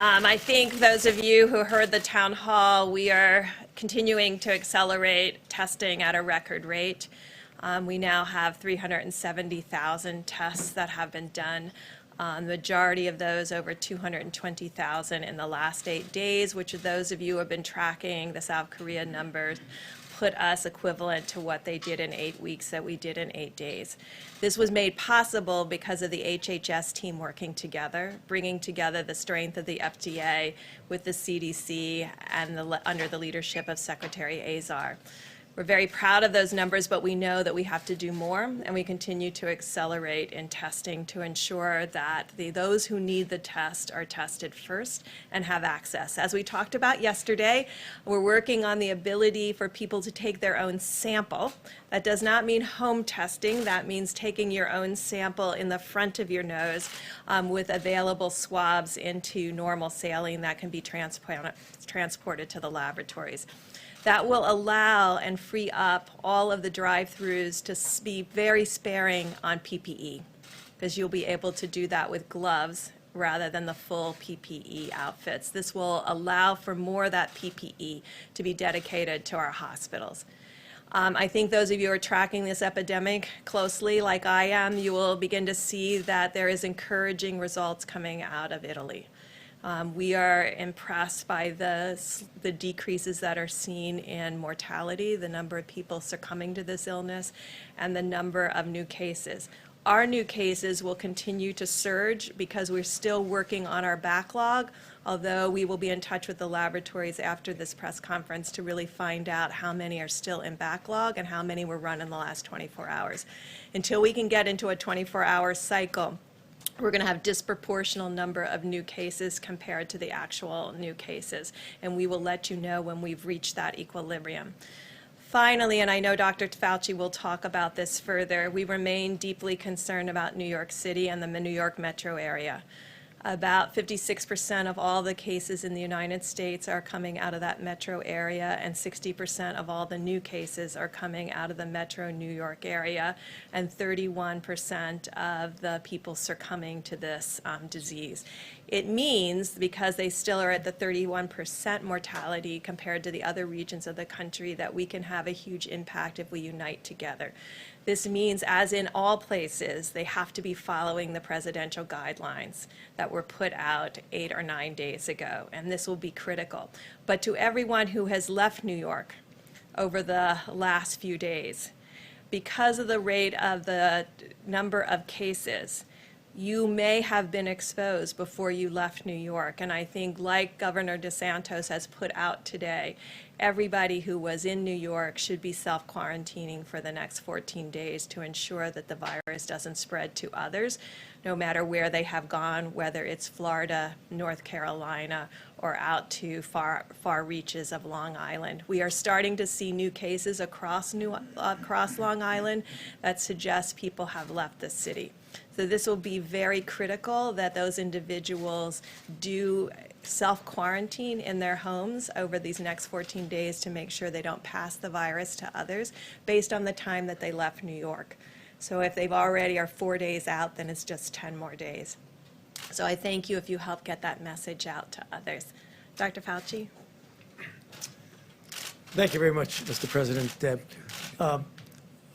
I think those of you who heard the town hall, we are continuing to accelerate testing at a record rate. We now have 370,000 tests that have been done. The majority of those, over 220,000 in the last 8 days, which those of you who have been tracking the South Korea numbers put us equivalent to what they did in 8 weeks that we did in 8 days. This was made possible because of the HHS team working together, bringing together the strength of the FDA with the CDC and under the leadership of Secretary Azar. We're very proud of those numbers, but we know that we have to do more, and we continue to accelerate in testing to ensure that those who need the test are tested first and have access. As we talked about yesterday, we're working on the ability for people to take their own sample. That does not mean home testing. That means taking your own sample in the front of your nose with available swabs into normal saline that can be transported to the laboratories. That will allow and free up all of the drive-thrus to be very sparing on PPE, because you'll be able to do that with gloves rather than the full PPE outfits. This will allow for more of that PPE to be dedicated to our hospitals. I think those of you who are tracking this epidemic closely, like I am, you will begin to see that there is encouraging results coming out of Italy. We are impressed by the decreases that are seen in mortality, the number of people succumbing to this illness, and the number of new cases. Our new cases will continue to surge because we're still working on our backlog, although we will be in touch with the laboratories after this press conference to really find out how many are still in backlog and how many were run in the last 24 hours. Until we can get into a 24-hour cycle, we're going to have disproportional number of new cases compared to the actual new cases, and we will let you know when we've reached that equilibrium. Finally, and I know Dr. Fauci will talk about this further, we remain deeply concerned about New York City and the New York metro area. About 56% of all the cases in the United States are coming out of that metro area, and 60% of all the new cases are coming out of the metro New York area, and 31% of the people succumbing to this disease. It means, because they still are at the 31% mortality compared to the other regions of the country, that we can have a huge impact if we unite together. This means, as in all places, they have to be following the presidential guidelines that were put out 8 or 9 days ago, and this will be critical. But to everyone who has left New York over the last few days, because of the rate of the number of cases, you may have been exposed before you left New York. And I think, like Governor DeSantis has put out today, everybody who was in New York should be self-quarantining for the next 14 days to ensure that the virus doesn't spread to others, no matter where they have gone, whether it's Florida, North Carolina, or out to far reaches of Long Island. We are starting to see new cases across Long Island that suggest people have left the city. So this will be very critical that those individuals do self-quarantine in their homes over these next 14 days to make sure they don't pass the virus to others based on the time that they left New York. So if they've already are 4 days out, then it's just 10 more days. So I thank you if you help get that message out to others. Dr. Fauci? Thank you very much, Mr. President. Deb.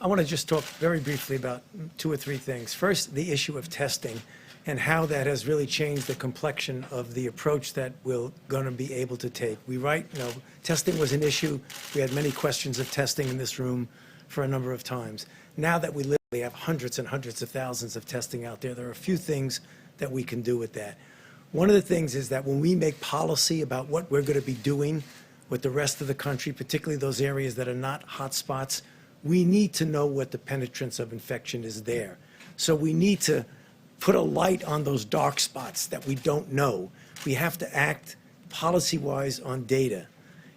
I want to just talk very briefly about 2 or 3 things. First, the issue of testing and how that has really changed the complexion of the approach that we're going to be able to take. Testing was an issue. We had many questions of testing in this room for a number of times. Now that we literally have hundreds and hundreds of thousands of testing out there are a few things that we can do with that. One of the things is that when we make policy about what we're going to be doing with the rest of the country, particularly those areas that are not hot spots, we need to know what the penetrance of infection is there. So we need to put a light on those dark spots that we don't know. We have to act policy-wise on data,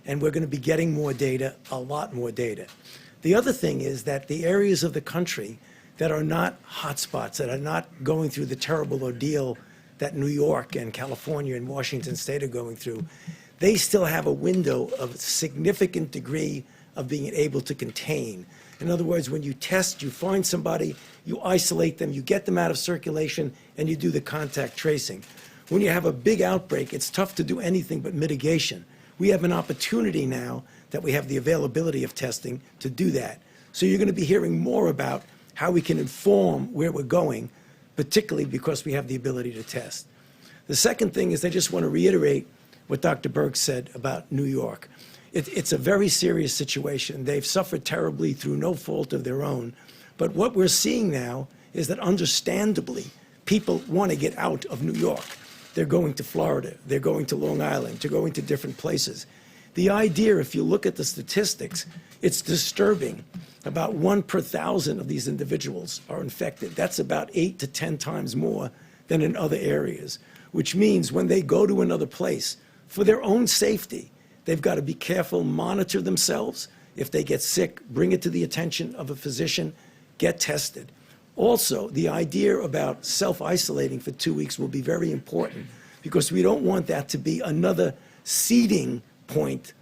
and we're going to be getting more data, a lot more data. The other thing is that the areas of the country that are not hotspots, that are not going through the terrible ordeal that New York and California and Washington State are going through, they still have a window of a significant degree of being able to contain. In other words, when you test, you find somebody, you isolate them, you get them out of circulation, and you do the contact tracing. When you have a big outbreak, it's tough to do anything but mitigation. We have an opportunity now that we have the availability of testing to do that. So you're going to be hearing more about how we can inform where we're going, particularly because we have the ability to test. The second thing is I just want to reiterate what Dr. Birx said about New York. It's a very serious situation. They've suffered terribly through no fault of their own. But what we're seeing now is that understandably, people want to get out of New York. They're going to Florida. They're going to Long Island. They're going to different places. The idea, if you look at the statistics, it's disturbing. About 1 per 1,000 of these individuals are infected. That's about 8 to 10 times more than in other areas, which means when they go to another place, for their own safety, they've got to be careful, monitor themselves. If they get sick, bring it to the attention of a physician, get tested. Also, the idea about self-isolating for 2 weeks will be very important because we don't want that to be another seeding point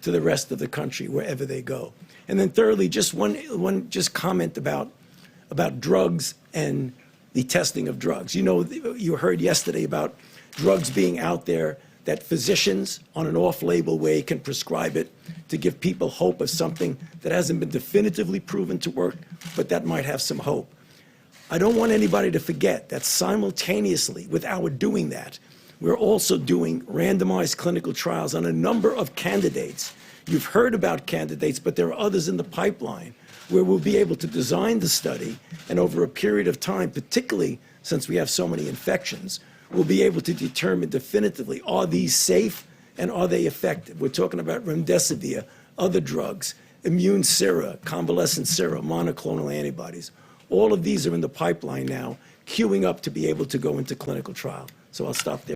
to the rest of the country wherever they go. And then thirdly, just one comment about drugs and the testing of drugs. You know, you heard yesterday about drugs being out there that physicians on an off-label way can prescribe it to give people hope of something that hasn't been definitively proven to work, but that might have some hope. I don't want anybody to forget that simultaneously with our doing that, we're also doing randomized clinical trials on a number of candidates. You've heard about candidates, but there are others in the pipeline where we'll be able to design the study, and over a period of time, particularly since we have so many infections, we'll be able to determine definitively, are these safe and are they effective? We're talking about remdesivir, other drugs, immune sera, convalescent sera, monoclonal antibodies. All of these are in the pipeline now, queuing up to be able to go into clinical trial. So I'll stop there.